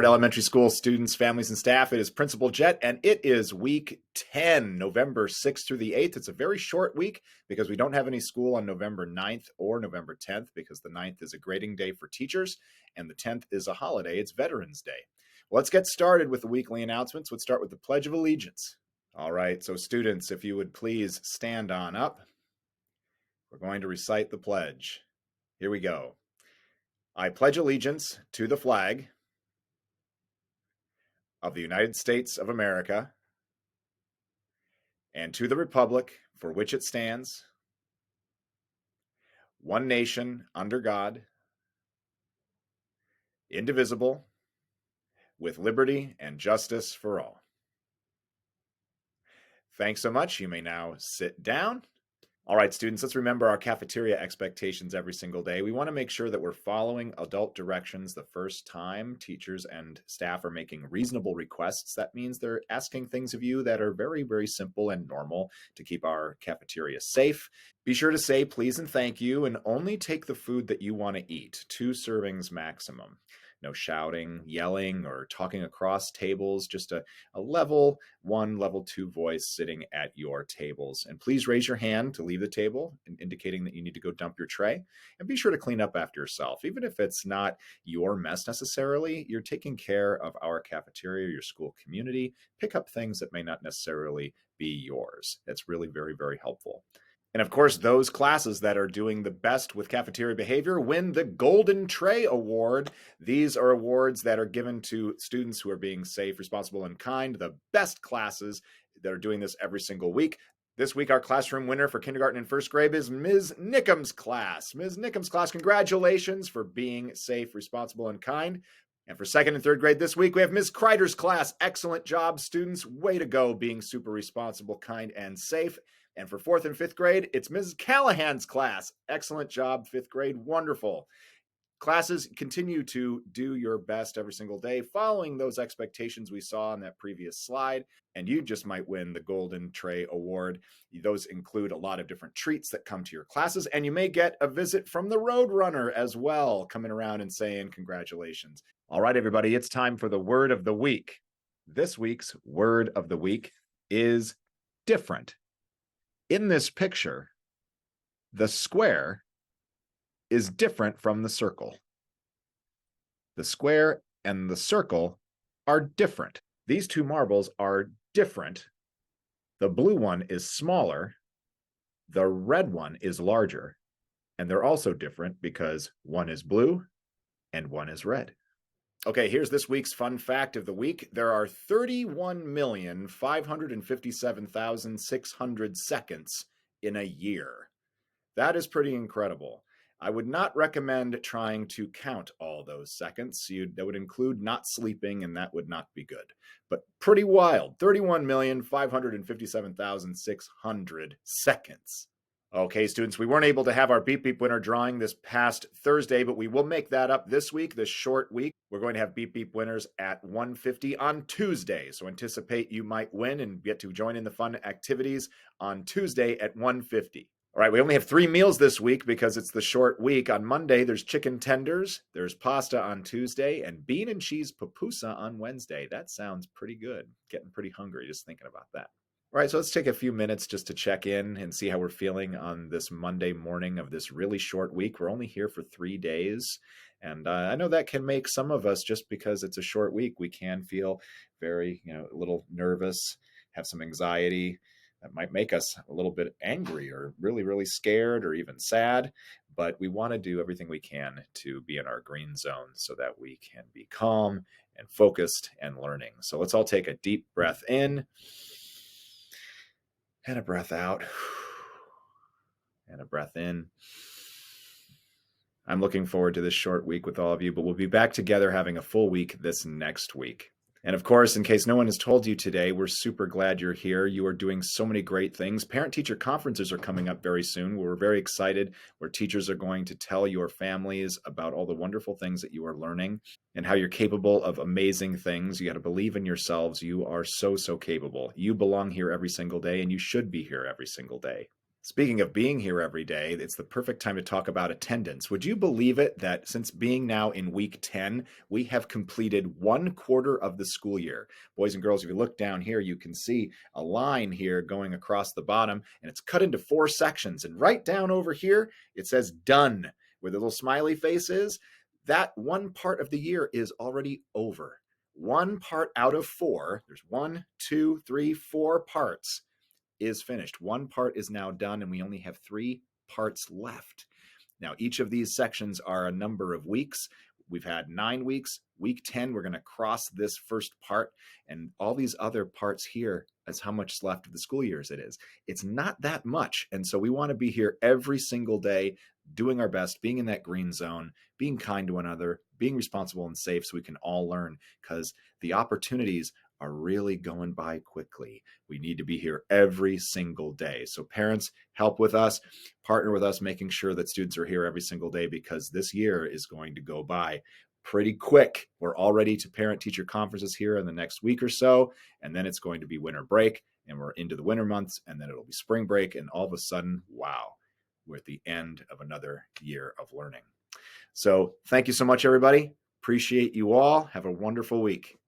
Menard Elementary School students, families, and staff. It is Principal Jett, and it is week 10, November 6th through the 8th. It's a very short week because we don't have any school on November 9th or November 10th because the 9th is a grading day for teachers and the 10th is a holiday. It's Veterans Day. Let's get started with the weekly announcements. Let's start with the Pledge of Allegiance. All right, so students, if you would please stand on up. We're going to recite the pledge. Here we go. I pledge allegiance to the flag of the United States of America and to the republic for which it stands, one nation under God, indivisible, with liberty and justice for all. Thanks so much. You may now sit down. All right, students, let's remember our cafeteria expectations every single day. We want to make sure that we're following adult directions the first time teachers and staff are making reasonable requests. That means they're asking things of you that are very, very simple and normal to keep our cafeteria safe. Be sure to say please and thank you and only take the food that you want to eat, 2 servings maximum. No shouting, yelling, or talking across tables, just a level 1, level 2 voice sitting at your tables. And please raise your hand to leave the table, indicating that you need to go dump your tray. And be sure to clean up after yourself. Even if it's not your mess necessarily, you're taking care of our cafeteria, your school community. Pick up things that may not necessarily be yours. That's really very, very helpful. And of course, those classes that are doing the best with cafeteria behavior win the Golden Tray Award. These are awards that are given to students who are being safe, responsible, and kind, the best classes that are doing this every single week. This week, our classroom winner for kindergarten and first grade is Ms. Nickham's class. Ms. Nickham's class, congratulations for being safe, responsible, and kind. And for second and third grade this week, we have Ms. Kreider's class. Excellent job, students. Way to go being super responsible, kind, and safe. And for 4th and 5th grade, it's Mrs. Callahan's class. Excellent job, 5th grade. Wonderful. Classes, continue to do your best every single day, following those expectations we saw on that previous slide. And you just might win the Golden Tray Award. Those include a lot of different treats that come to your classes. And you may get a visit from the Roadrunner as well, coming around and saying congratulations. All right, everybody, it's time for the word of the week. This week's word of the week is different. In this picture, the square is different from the circle. The square and the circle are different. These 2 marbles are different. The blue one is smaller. The red one is larger. And they're also different because one is blue and one is red. Okay, here's this week's fun fact of the week. There are 31,557,600 seconds in a year. That is pretty incredible. I would not recommend trying to count all those seconds. That would include not sleeping, and that would not be good. But pretty wild, 31,557,600 seconds. Okay, students, we weren't able to have our Beep Beep winner drawing this past Thursday, but we will make that up this week, this short week. We're going to have Beep Beep winners at 1:50 on Tuesday. So anticipate you might win and get to join in the fun activities on Tuesday at 1:50. All right, we only have 3 meals this week because it's the short week. On Monday, there's chicken tenders, there's pasta on Tuesday, and bean and cheese pupusa on Wednesday. That sounds pretty good. Getting pretty hungry just thinking about that. All right, so let's take a few minutes just to check in and see how we're feeling on this Monday morning of this really short week. We're only here for 3 days, and I know that can make some of us, just because it's a short week, we can feel very, a little nervous, have some anxiety. That might make us a little bit angry or really, really scared or even sad, but we want to do everything we can to be in our green zone so that we can be calm and focused and learning. So let's all take a deep breath in. And a breath out, and a breath in. I'm looking forward to this short week with all of you, but we'll be back together having a full week this next week. And of course, in case no one has told you today, we're super glad you're here. You are doing so many great things. Parent-teacher conferences are coming up very soon. We're very excited, where teachers are going to tell your families about all the wonderful things that you are learning and how you're capable of amazing things. You got to believe in yourselves. You are so, so capable. You belong here every single day, and you should be here every single day. Speaking of being here every day, it's the perfect time to talk about attendance. Would you believe it that since being now in week 10, we have completed 1/4 of the school year? Boys and girls, if you look down here, you can see a line here going across the bottom, and it's cut into 4 sections. And right down over here, it says done, where the little smiley face is. That one part of the year is already over. One part out of 4, there's 1, 2, 3, 4 parts is finished. One part is now done, and we only have 3 parts left. Now, each of these sections are a number of weeks. We've had 9 weeks. Week 10, we're going to cross this first part, and all these other parts here is how much left of the school year as it is. It's not that much, and so we want to be here every single day, doing our best, being in that green zone, being kind to one another, being responsible and safe so we can all learn, because the opportunities are really going by quickly. We need to be here every single day. So parents, help with us, partner with us, making sure that students are here every single day, because this year is going to go by pretty quick. We're already to parent-teacher conferences here in the next week or so, and then it's going to be winter break, and we're into the winter months, and then it'll be spring break, and all of a sudden, wow, we're at the end of another year of learning. So thank you so much, everybody. Appreciate you all. Have a wonderful week.